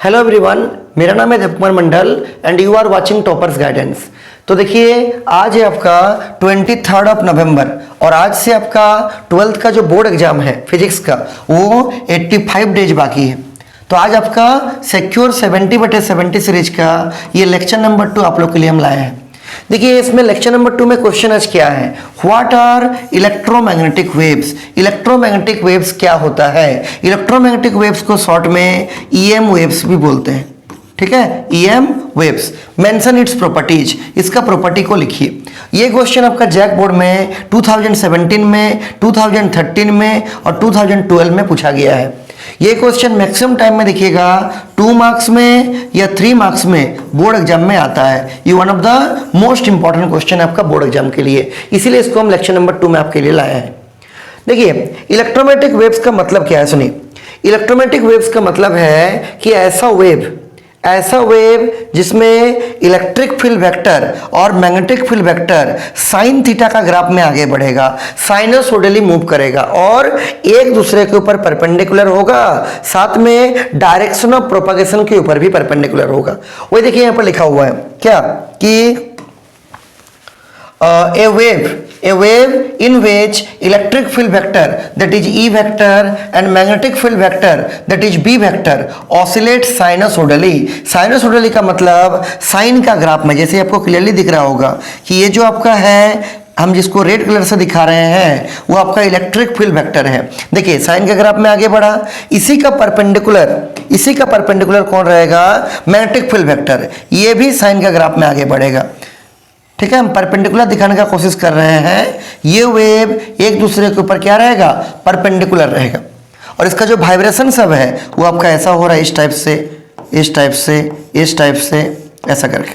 Hello everyone, मेरा नाम है Devkumar Mandal and you are watching Toppers Guidance. तो देखिए, आज है आपका 23 नवंबर और आज से आपका 12th का जो बोर्ड एग्जाम है फिजिक्स का वो 85 डेज बाकी है। तो आज आपका सिक्योर 70/70 सीरीज का ये लेक्चर नंबर 2 आप लोग के लिए हम लाए हैं। देखिए, इसमें लेक्चर नंबर 2 में क्वेश्चन आज क्या है, what are electromagnetic waves. Electromagnetic waves क्या होता है। इलेक्ट्रोमैग्नेटिक वेव्स को शॉर्ट में ईएम वेव्स भी बोलते हैं। ठीक है, EM waves. Mention its properties, इसका प्रॉपर्टी को लिखिए। ये क्वेश्चन आपका जैक बोर्ड में 2017 में, 2013 में और 2012 में पूछा गया है। ये क्वेश्चन मैक्सिमम टाइम में देखिएगा 2 मार्क्स में या 3 मार्क्स में बोर्ड एग्जाम में आता है। ये one of the most important question है आपका बोर्ड एग्जाम के लिए, इसीलिए इसको हम लेक्चर नंबर 2 में आपके लिए लाए हैं। देखिए, इलेक्ट्रोमैग्नेटिक वेव्स का मतलब क्या है, सुनिए। इलेक्ट्रोमैग्नेटिक वेव्स का मतलब है कि ऐसा वेव जिसमें इलेक्ट्रिक फील्ड वेक्टर और magnetic field vector sine theta का ग्राफ में आगे बढ़ेगा, साइनसोइडली मूव करेगा और एक दूसरे के ऊपर परपेंडिकुलर होगा, साथ में डायरेक्शन ऑफ प्रोपगेशन के ऊपर भी परपेंडिकुलर होगा। वही देखिए यहां पर लिखा हुआ है क्या कि a wave in which electric field vector that is E vector and magnetic field vector that is B vector oscillate sinusoidally। sinusoidally का मतलब साइन का ग्राफ में, जैसे आपको क्लियरली दिख रहा होगा कि ये जो आपका है, हम जिसको रेड कलर से दिखा रहे हैं वो आपका इलेक्ट्रिक फील्ड वेक्टर है। देखिए, साइन के ग्राफ में आगे बढ़ा, इसी का परपेंडिकुलर कौन रहेगा, मैग्नेटिक फील्ड वेक्टर। ये भी साइन का ग्राफ में आगे बढ़ेगा। ठीक है, हम परपेंडिकुलर दिखाने का कोशिश कर रहे हैं। ये वेव एक दूसरे के ऊपर क्या रहेगा, परपेंडिकुलर रहेगा। और इसका जो वाइब्रेशन सब है वो आपका ऐसा हो रहा है, इस टाइप से, इस टाइप से, इस टाइप से, ऐसा करके।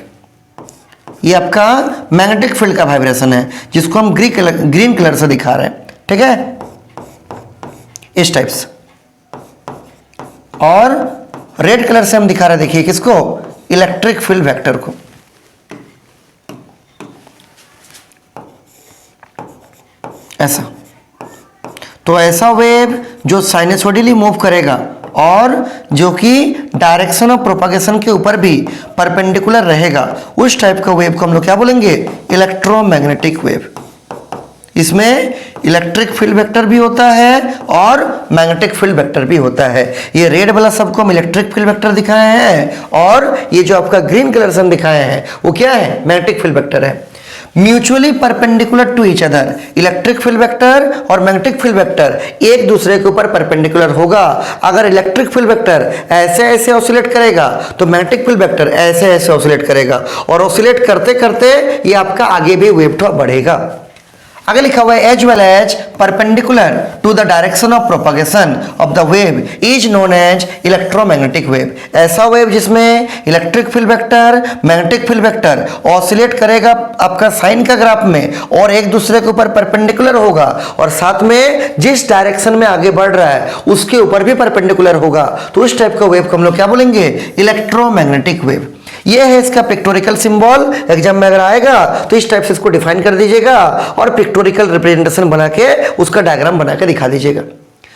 ये आपका मैग्नेटिक फील्ड का वाइब्रेशन है जिसको हम ग्रीन कलर से दिखा रहे हैं। ठीक है, इस टाइप से। और रेड कलर से हम दिखा रहे हैं, देखिए किसको, इलेक्ट्रिक फील्ड वेक्टर को। ऐसा। तो ऐसा वेव जो साइनसोइडली मूव करेगा और जो कि डायरेक्शन ऑफ प्रोपगेशन के ऊपर भी परपेंडिकुलर रहेगा, उस टाइप का वेव को हम लोग क्या बोलेंगे, इलेक्ट्रोमैग्नेटिक वेव। इसमें इलेक्ट्रिक फील्ड वेक्टर भी होता है और मैग्नेटिक फील्ड वेक्टर भी होता है। ये रेड वाला सबको हम इलेक्ट्रिक फील्ड वेक्टर दिखाए हैं और ये जो आपका ग्रीन कलर से हम दिखाए हैं वो क्या है, मैग्नेटिक फील्ड वेक्टर है। Mutually perpendicular to each other, electric field vector और मैग्नेटिक फील्ड वेक्टर एक दूसरे के ऊपर परपेंडिकुलर होगा। अगर इलेक्ट्रिक फील्ड वेक्टर ऐसे ऐसे ऑसिलेट करेगा तो मैग्नेटिक फील्ड वेक्टर ऐसे ऐसे ऑसिलेट करेगा और ऑसिलेट करते करते ये आपका आगे भी वेव बढ़ेगा। आगे लिखा हुआ है, as well as perpendicular to the direction of propagation of the wave is known as electromagnetic wave. ऐसा वेव जिसमें electric field vector, magnetic field vector oscillate करेगा आपका साइन का ग्राफ में और एक दूसरे के ऊपर परपेंडिकुलर होगा और साथ में जिस डायरेक्शन में आगे बढ़ रहा है उसके ऊपर भी परपेंडिकुलर होगा। तो उस टाइप का वेव को हम लोग क्या बोलेंगे, इलेक्ट्रोमैग्नेटिक वेव। ये है इसका पिक्टोरिकल सिंबल। एग्जाम में अगर आएगा तो इस टाइप से इसको डिफाइन कर दीजिएगा और पिक्टोरिकल रिप्रेजेंटेशन बना के उसका डायग्राम बना के दिखा दीजिएगा।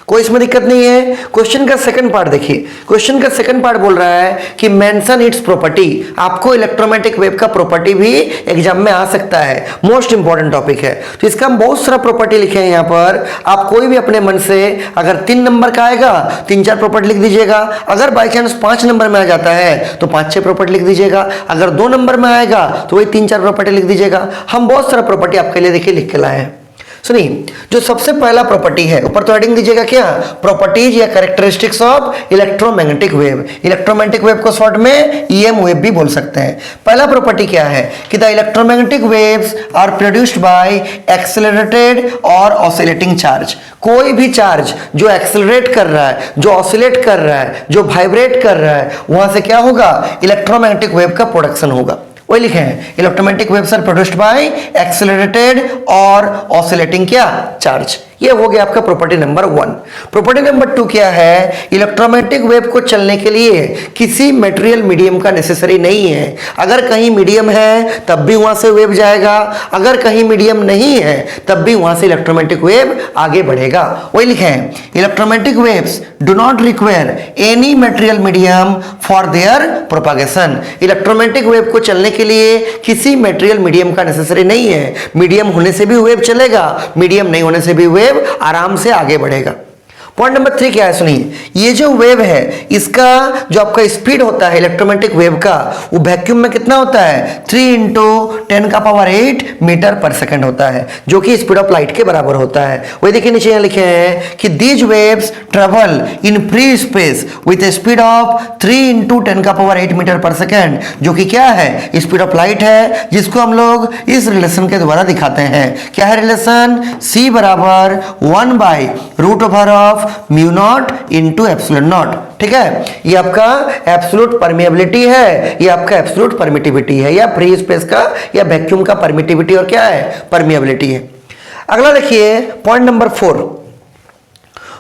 कोई इसमें दिक्कत नहीं है। क्वेश्चन का सेकंड पार्ट देखिए। क्वेश्चन का सेकंड पार्ट बोल रहा है कि मेंशन इट्स प्रॉपर्टी। आपको इलेक्ट्रोमैग्नेटिक वेव का प्रॉपर्टी भी एग्जाम में आ सकता है, मोस्ट इंपॉर्टेंट टॉपिक है। तो इसका हम बहुत सारा प्रॉपर्टी लिखे हैं यहाँ पर। आप कोई भी अपने मन से, अगर 3 नंबर का आएगा 3-4 प्रॉपर्टी लिख दीजिएगा। अगर बाई चांस 5 नंबर में आ जाता है तो 5-6 प्रॉपर्टी लिख दीजिएगा। अगर 2 नंबर में आएगा तो वही 3-4 प्रॉपर्टी लिख दीजिएगा। हम बहुत सारा प्रॉपर्टी आपके लिए देखिए लिख के लाए हैं। सुनिए, जो सबसे पहला प्रॉपर्टी है, ऊपर तो हेडिंग दीजिएगा क्या, प्रॉपर्टीज या characteristics of electromagnetic wave. Electromagnetic wave को शॉर्ट में ईएम वेव भी बोल सकते हैं। पहला प्रॉपर्टी क्या है कि the electromagnetic waves are produced by accelerated और ऑसिलेटिंग चार्ज। कोई भी चार्ज जो एक्सेलरेट कर रहा है, जो ऑसिलेट कर रहा है, जो वाइब्रेट कर रहा है, वहां से क्या होगा, इलेक्ट्रोमैग्नेटिक वेव का प्रोडक्शन होगा। वही लिखे हैं, electromagnetic waves are produced by accelerated और ऑसिलेटिंग क्या, चार्ज। ये हो गया आपका प्रॉपर्टी नंबर 1। प्रॉपर्टी नंबर 2 क्या है? इलेक्ट्रोमैग्नेटिक वेव को चलने के लिए किसी मटेरियल मीडियम का नेसेसरी नहीं है। अगर कहीं मीडियम है तब भी वहां से वेव जाएगा, अगर कहीं मीडियम नहीं है तब भी वहां से इलेक्ट्रोमैग्नेटिक वेव आगे बढ़ेगा। वही लिखे हैं, electromagnetic waves do not require any material medium for their propagation. Electromagnetic wave को चलने के लिए किसी मटेरियल मीडियम का नेसेसरी नहीं है। मीडियम होने से भी वेव चलेगा, मीडियम नहीं होने से भी वेव आराम से आगे बढ़ेगा। पॉइंट नंबर 3 क्या है सुनिए, ये जो वेव है इसका जो आपका स्पीड होता है इलेक्ट्रोमैग्नेटिक वेव का, वो वैक्यूम में कितना होता है? 3 × 10⁸ मीटर पर सेकंड होता है, जो कि स्पीड ऑफ लाइट के बराबर होता है। वही देखिए नीचे यहाँ लिखे हैं कि these waves travel in free space with speed of 3 × 10⁸ metre पर सेकंड, जो कि क्या है? स्पीड ऑफ लाइट है, जिसको हम लोग इस रिलेशन के द्वारा दिखाते हैं। क्या है रिलेशन? C बराबर 1/√ओवर mu naught into epsilon naught. ठीक है, ये आपका एब्सोल्यूट परमिएबिलिटी है, ये आपका एब्सोल्यूट परमिटिविटी है, या फ्री स्पेस का या वैक्यूम का परमिटिविटी और क्या है? परमिएबिलिटी है। अगला देखिए पॉइंट नंबर 4।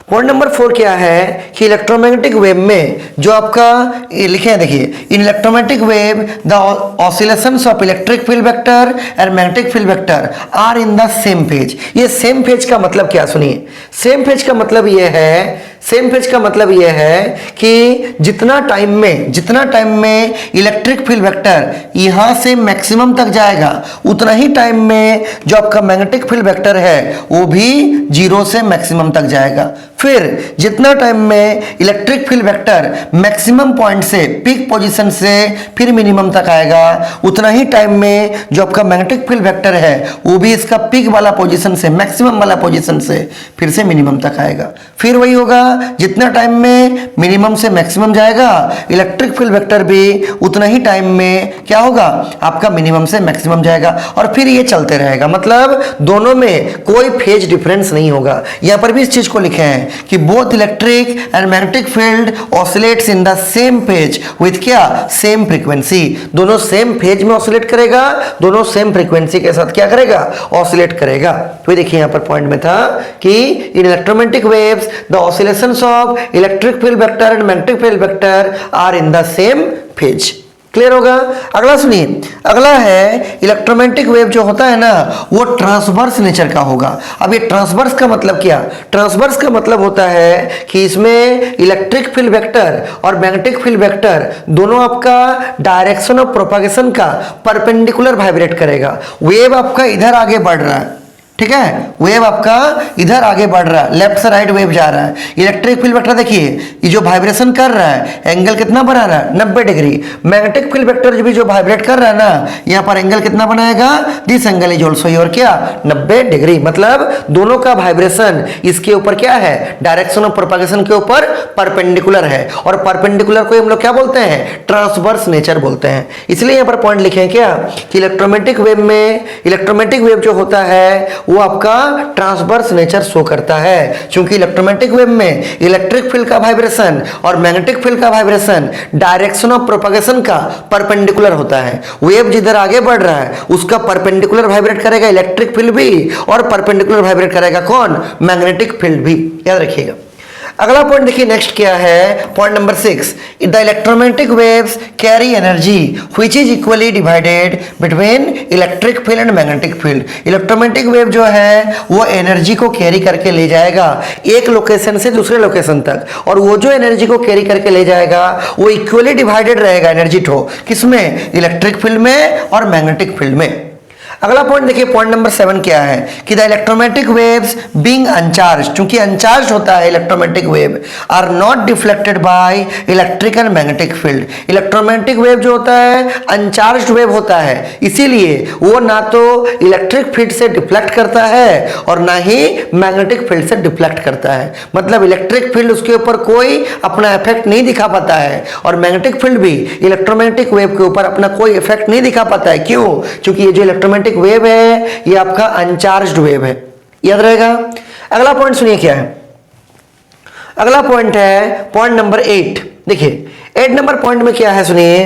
पॉइंट नंबर 4 क्या है कि इलेक्ट्रोमैग्नेटिक वेव में जो आपका लिखे हैं, देखिए in electromagnetic wave the oscillations of electric field vector and magnetic field vector are in the same phase. ये सेम फेज का मतलब क्या? सुनिए, सेम फेज का मतलब ये है, सेम फेज का मतलब यह है कि जितना टाइम में इलेक्ट्रिक फील्ड वेक्टर यहां से मैक्सिमम तक जाएगा, उतना ही टाइम में जो आपका मैग्नेटिक फील्ड वेक्टर है वो भी 0 से मैक्सिमम तक जाएगा। फिर जितना टाइम में electric field vector maximum point से पीक पोजीशन से फिर मिनिमम तक आएगा, उतना ही टाइम में जो आपका मैग्नेटिक फील्ड वेक्टर है वो भी इसका पीक वाला पोजीशन से मैक्सिमम वाला पोजीशन से फिर से मिनिमम तक आएगा। फिर वही होगा, जितना टाइम में मिनिमम से मैक्सिमम जाएगा इलेक्ट्रिक फील्ड वेक्टर भी उतना ही टाइम में क्या होगा? आपका मिनिमम से मैक्सिमम जाएगा, और फिर ये चलते रहेगा। मतलब दोनों में कोई फेज डिफरेंस नहीं होगा। यहां पर भी इस चीज को लिखे हैं कि both electric and magnetic field oscillates in the same phase with क्या? Same frequency. दोनों सेम फेज में ऑसिलेट करेगा, दोनों सेम फ्रीक्वेंसी के साथ क्या करेगा? ऑसिलेट करेगा। तो देखिए यहां पर पॉइंट में था कि in electromagnetic waves the oscillations of electric field vector and magnetic field vector are in the same phase. Clear होगा? अगला सुनिए, अगला है इलेक्ट्रोमैग्नेटिक वेव जो होता है ना वो ट्रांसवर्स नेचर का होगा। अब ये ट्रांसवर्स का मतलब क्या? ट्रांसवर्स का मतलब होता है कि इसमें इलेक्ट्रिक फील्ड वेक्टर और मैग्नेटिक फील्ड वेक्टर दोनों आपका डायरेक्शन ऑफ प्रोपागेशन का परपेंडिकुलर वाइब्रेट करेगा। वेव आपका इधर आगे बढ़ रहा है, ठीक है, वेव आपका इधर आगे बढ़ रहा है, लेफ्ट से राइट वेव जा रहा है। इलेक्ट्रिक फील्ड वेक्टर देखिए ये जो वाइब्रेशन कर रहा है एंगल कितना बना रहा है? 90 डिग्री। मैग्नेटिक फील्ड वेक्टर भी जो वाइब्रेट कर रहा है ना, यहाँ पर एंगल कितना बनाएगा? This angle is also your क्या? 90 डिग्री। मतलब दोनों का वाइब्रेशन इसके ऊपर क्या है? डायरेक्शन ऑफ प्रोपागेशन के ऊपर परपेंडिकुलर है, और परपेंडिकुलर को हम लोग क्या बोलते हैं? ट्रांसवर्स नेचर बोलते हैं। इसलिए यहाँ पर पॉइंट लिखे हैं क्या कि इलेक्ट्रोमैग्नेटिक वेव में इलेक्ट्रोमैग्नेटिक वेव जो होता है वो आपका ट्रांसवर्स नेचर शो करता है, क्योंकि इलेक्ट्रोमैग्नेटिक वेव में इलेक्ट्रिक फील्ड का वाइब्रेशन और मैग्नेटिक फील्ड का वाइब्रेशन डायरेक्शन ऑफ प्रोपागेशन का परपेंडिकुलर होता है। वेव जिधर आगे बढ़ रहा है उसका परपेंडिकुलर वाइब्रेट करेगा इलेक्ट्रिक फील्ड भी, और परपेंडिकुलर वाइब्रेट करेगा कौन? मैग्नेटिक फील्ड भी। याद रखिएगा। अगला पॉइंट देखिए नेक्स्ट क्या है, point number 6। The electromagnetic waves carry energy which is equally divided between electric field and magnetic field. Electromagnetic wave जो है वो एनर्जी को कैरी करके ले जाएगा एक लोकेशन से दूसरे लोकेशन तक, और वो जो एनर्जी को कैरी करके ले जाएगा वो इक्वली डिवाइडेड रहेगा एनर्जी ठो किसमें? इलेक्ट्रिक फील्ड में और मैग्नेटिक फील्ड में। अगला पॉइंट देखिए पॉइंट नंबर 7 क्या है कि the electromagnetic waves being uncharge, क्योंकि अनचार्ज होता है electromagnetic wave, are not deflected by electric and magnetic field. Electromagnetic wave जो होता है अनचार्ज वेव होता है, इसीलिए वो ना तो इलेक्ट्रिक फील्ड से डिफ्लेक्ट करता है और ना ही मैग्नेटिक फील्ड से डिफ्लेक्ट करता है। मतलब इलेक्ट्रिक फील्ड उसके ऊपर कोई अपना इफेक्ट नहीं दिखा पाता है, और मैग्नेटिक फील्ड भी इलेक्ट्रोमैग्नेटिक वेव के ऊपर अपना कोई इफेक्ट नहीं दिखा पाता है। क्यों? क्योंकि ये जो इलेक्ट्रोमैग्नेटिक वेव है ये आपका अनचार्ज्ड वेव है। याद रहेगा। अगला पॉइंट सुनिए क्या है, अगला पॉइंट है पॉइंट नंबर 8। देखिए 8 नंबर पॉइंट में क्या है सुनिए,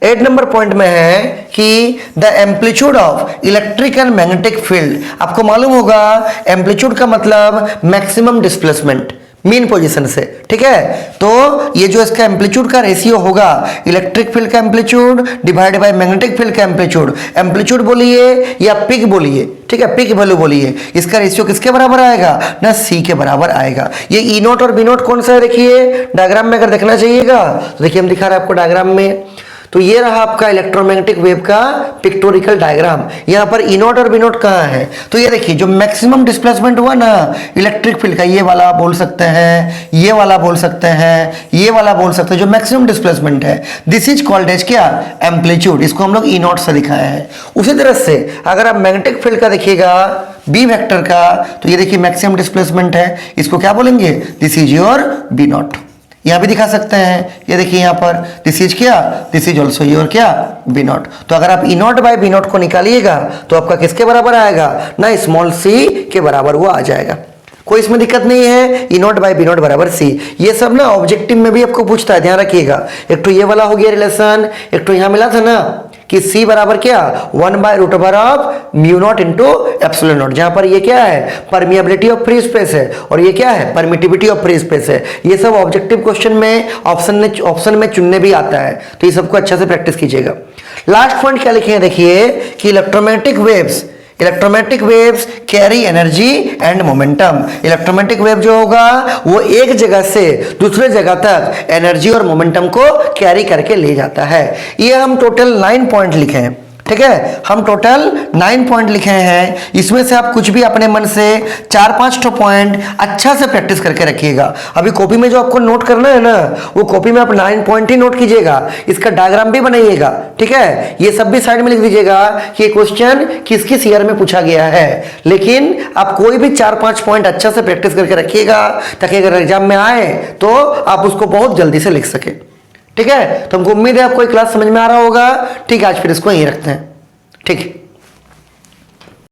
8 नंबर पॉइंट में है कि the amplitude of electric and magnetic field, आपको मालूम होगा एम्पलीट्यूड का मतलब मैक्सिमम डिस्प्लेसमेंट मीन पोजीशन से, ठीक है। तो ये जो इसका एम्पलीट्यूड का रेशियो होगा इलेक्ट्रिक फील्ड का amplitude divide by magnetic field का एम्पलीट्यूड, एम्पलीट्यूड बोलिए या पिक बोलिए, ठीक है, पिक वैल्यू बोलिए, इसका रेशियो किसके बराबर आएगा ना, सी के बराबर आएगा। ये ई नोट और बी नोट कौन सा है, देखिए डायग्राम में अगर देखना चाहिएगा तो देखिए हम दिखा रहे हैं आपको डायग्राम में। तो ये रहा आपका इलेक्ट्रोमैग्नेटिक वेव का पिक्टोरिकल डायग्राम। यहाँ पर ई नोट और बी नोट कहाँ है, तो ये देखिए जो मैक्सिमम डिस्प्लेसमेंट हुआ ना इलेक्ट्रिक फील्ड का, ये वाला बोल सकते हैं, ये वाला बोल सकते हैं, ये वाला बोल सकते हैं, जो मैक्सिमम डिस्प्लेसमेंट है दिस इज कॉल्ड एज क्या, एम्पलीट्यूड। इसको हम लोग ई नोट से दिखाए हैं। उसी तरह से अगर आप मैग्नेटिक फील्ड का देखिएगा बी वेक्टर का, तो ये देखिए मैक्सिमम डिस्प्लेसमेंट है, इसको क्या बोलेंगे, this is your B naught. यहाँ भी दिखा सकते हैं, ये देखिए यहाँ पर दिस इज क्या, दिस इज ऑल्सो योर क्या, बी नॉट। तो अगर आप E naught by B naught को निकालिएगा तो आपका किसके बराबर आएगा ना, स्मॉल सी के बराबर वो आ जाएगा। कोई इसमें दिक्कत नहीं है, ई नॉट बाय बी नॉट बराबर सी। ये सब ना ऑब्जेक्टिव में भी आपको पूछता है, ध्यान रखिएगा। एक तो ये वाला हो गया रिलेशन, एक तो यहाँ मिला था ना कि C बराबर क्या 1/√ओवर of mu naught into epsilon naught, जहां पर ये क्या है परमिएबिलिटी ऑफ फ्री स्पेस है और ये क्या है परमिटिविटी ऑफ फ्री स्पेस है। ये सब ऑब्जेक्टिव क्वेश्चन में ऑप्शन में चुनने भी आता है, तो ये सबको अच्छा से प्रैक्टिस कीजिएगा। लास्ट पॉइंट क्या लिखे हैं देखिए कि electromagnetic waves carry energy and momentum. Electromagnetic wave जो होगा वो एक जगह से दूसरे जगह तक एनर्जी और मोमेंटम को कैरी करके ले जाता है। ये हम टोटल 9 पॉइंट लिखे हैं, ठीक है, हम टोटल 9 पॉइंट लिखे हैं। इसमें से आप कुछ भी अपने मन से 4-5 पॉइंट अच्छा से प्रैक्टिस करके रखिएगा। अभी कॉपी में जो आपको नोट करना है ना, वो कॉपी में आप 9 पॉइंट ही नोट कीजिएगा, इसका डायग्राम भी बनाइएगा, ठीक है। ये सब भी साइड में लिख दीजिएगा कि क्वेश्चन किस किस ईयर में पूछा गया है। लेकिन आप कोई भी 4-5 पॉइंट अच्छा से प्रैक्टिस करके रखिएगा ताकि अगर एग्जाम में आए तो आप उसको बहुत जल्दी से लिख सके, ठीक है। तो हमको उम्मीद है आपको ये क्लास समझ में आ रहा होगा, ठीक है। आज फिर इसको यहीं रखते हैं, ठीक है।